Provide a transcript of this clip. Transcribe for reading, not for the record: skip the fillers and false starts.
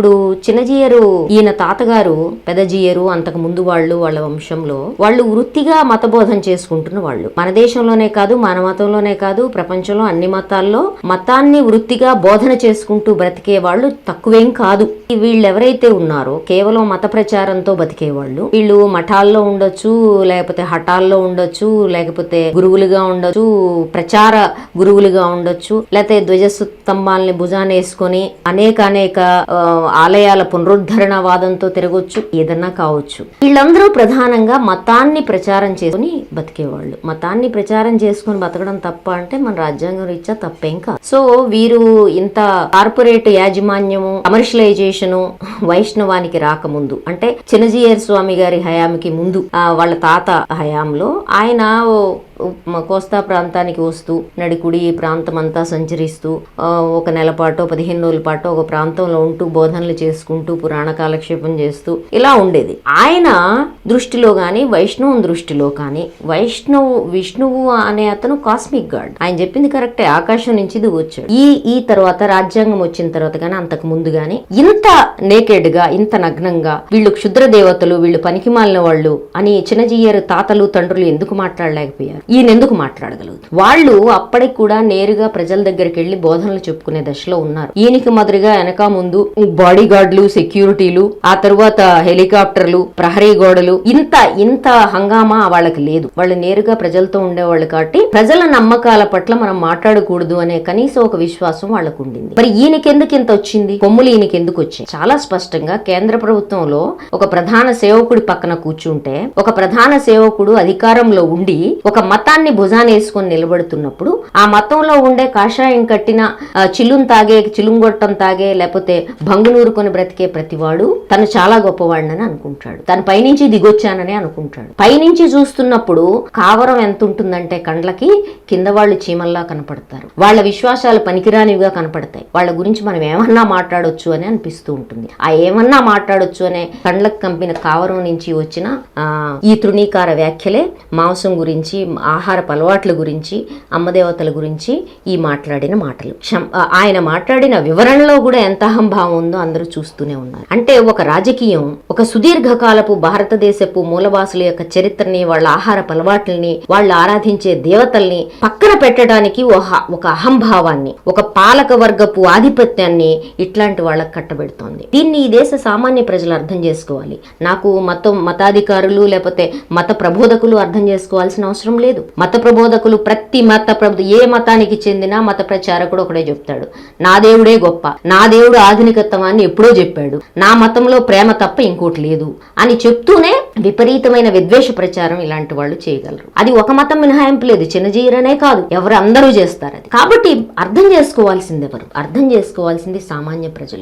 ఇప్పుడు చిన్నజీయరు ఈయన తాతగారు పెద్దజీయరు అంతకు ముందు వాళ్ళ వంశంలో వాళ్ళు వృత్తిగా మతబోధన చేసుకుంటున్న వాళ్ళు. మన దేశంలోనే కాదు, మన మతంలోనే కాదు, ప్రపంచంలో అన్ని మతాల్లో మతాన్ని వృత్తిగా బోధన చేసుకుంటూ బ్రతికే వాళ్ళు తక్కువేం కాదు. వీళ్ళు ఎవరైతే ఉన్నారో కేవలం మత ప్రచారంతో బతికేవాళ్ళు, వీళ్ళు మఠాల్లో ఉండొచ్చు, లేకపోతే హఠాల్లో ఉండొచ్చు, లేకపోతే గురువులుగా ఉండొచ్చు, ప్రచార గురువులుగా ఉండొచ్చు, లేకపోతే ధ్వజస్తంభాలని భుజాన వేసుకొని అనేక ఆలయాల పునరుద్ధరణ వాదంతో తిరగొచ్చు, ఏదన్నా కావచ్చు. వీళ్ళందరూ ప్రధానంగా మతాన్ని ప్రచారం చేసుకుని బతికేవాళ్ళు. మతాన్ని ప్రచారం చేసుకుని బతకడం తప్ప అంటే మన రాజ్యాంగం రీత్యా తప్పేం కాదు. సో వీరు ఇంత కార్పొరేట్ యాజమాన్యము, కమర్షియలైజేషన్ వైష్ణవానికి రాకముందు అంటే చిన్నజీయర్ స్వామి గారి హయాంకి ముందు వాళ్ళ తాత హయాంలో ఆయన కోస్తా ప్రాంతానికి వస్తూ నడికుడి ఈ ప్రాంతం అంతా సంచరిస్తూ ఒక నెల పాటో 15 రోజుల పాటో ఒక ప్రాంతంలో ఉంటూ బోధనలు చేసుకుంటూ పురాణ కాలక్షేపం చేస్తూ ఇలా ఉండేది. ఆయన దృష్టిలో గాని వైష్ణవం దృష్టిలో కానీ విష్ణువు అనే అతను కాస్మిక్ గాడ్. ఆయన చెప్పింది కరెక్టే, ఆకాశం నుంచి దిగొచ్చాడు. ఈ తర్వాత రాజ్యాంగం వచ్చిన తర్వాత గానీ అంతకు ముందు గానీ ఇంత నేకెడ్ గా, ఇంత నగ్నంగా వీళ్ళు క్షుద్ర దేవతలు, వీళ్ళు పనికిమాలిన వాళ్ళు అని చిన్నజీయర్ తాతలు తండ్రులు ఎందుకు మాట్లాడలేకపోయారు? ఈయన ఎందుకు మాట్లాడగలదు? వాళ్ళు అప్పటికి కూడా నేరుగా ప్రజల దగ్గరికి వెళ్లి బోధనలు చెప్పుకునే దశలో ఉన్నారు. ఈయనకి మాదిరిగా వెనక ముందు బాడీ గార్డులు, సెక్యూరిటీలు, ఆ తరువాత హెలికాప్టర్లు, ప్రహరీ గోడలు, ఇంత హంగామా వాళ్ళకి లేదు. వాళ్ళు నేరుగా ప్రజలతో ఉండేవాళ్ళు కాబట్టి ప్రజల నమ్మకాల పట్ల మనం మాట్లాడకూడదు అనే కనీసం ఒక విశ్వాసం వాళ్ళకు ఉండింది. మరి ఈయనకెందుకు ఇంత వచ్చింది? కొమ్ములు ఈయనకెందుకు వచ్చింది? చాలా స్పష్టంగా కేంద్ర ప్రభుత్వంలో ఒక ప్రధాన సేవకుడి పక్కన కూర్చుంటే, ఒక ప్రధాన సేవకుడు అధికారంలో ఉండి ఒక మతాన్ని భుజాన వేసుకొని నిలబడుతున్నప్పుడు ఆ మతంలో ఉండే కాషాయం కట్టిన చిలుంగొట్టం తాగే లేకపోతే భంగునూరుకొని బ్రతికే ప్రతివాడు తను చాలా గొప్పవాడినని అనుకుంటాడు. తను పైనుంచి దిగొచ్చానని అనుకుంటాడు. పైనుంచి చూస్తున్నప్పుడు కావరం ఎంత ఉంటుందంటే కండ్లకి కింద వాళ్ళు చీమల్లా కనపడతారు. వాళ్ళ విశ్వాసాలు పనికిరానివిగా కనపడతాయి. వాళ్ళ గురించి మనం ఏమన్నా మాట్లాడొచ్చు అని అనిపిస్తూ ఉంటుంది. ఆ ఏమన్నా మాట్లాడొచ్చు అనే కండ్లకు కంపిన కావరం నుంచి వచ్చిన ఈ తృణీకార వ్యాఖ్యలే మాంసం గురించి, ఆహార అలవాట్ల గురించి, అమ్మదేవతల గురించి ఈ మాట్లాడిన మాటలు. ఆయన మాట్లాడిన వివరణలో కూడా ఎంత అహంభావం ఉందో అందరూ చూస్తూనే ఉన్నారు. అంటే ఒక రాజకీయం ఒక సుదీర్ఘకాలపు భారతదేశపు మూలవాసుల యొక్క చరిత్రని, వాళ్ళ ఆహార అలవాట్లని, వాళ్ళు ఆరాధించే దేవతల్ని పక్కన పెట్టడానికి ఒక అహంభావాన్ని, ఒక పాలక వర్గపు ఆధిపత్యాన్ని ఇట్లాంటి వాళ్ళకి కట్టబెడుతోంది. దీన్ని ఈ దేశ సామాన్య ప్రజలు అర్థం చేసుకోవాలి. నాకు మతాధికారులు లేకపోతే మత ప్రబోధకులు అర్థం చేసుకోవాల్సిన అవసరం లేదు. మత ప్రబోధకులు ప్రతి ఏ మతానికి చెందిన మత ప్రచారకుడు ఒకడే చెప్తాడు, నా దేవుడే గొప్ప, నా దేవుడు ఆధునికత్వాన్ని ఎప్పుడో చెప్పాడు, నా మతంలో ప్రేమ తప్ప ఇంకోటి లేదు అని చెప్తూనే విపరీతమైన విద్వేష ప్రచారం ఇలాంటి వాళ్ళు చేయగలరు. అది ఒక మతం మినహాయింపు లేదు, చిన్నజీరనే కాదు, ఎవరు అందరూ చేస్తారు అది. కాబట్టి అర్థం చేసుకోవాల్సింది ఎవరు? అర్థం చేసుకోవాల్సింది సామాన్య ప్రజలు.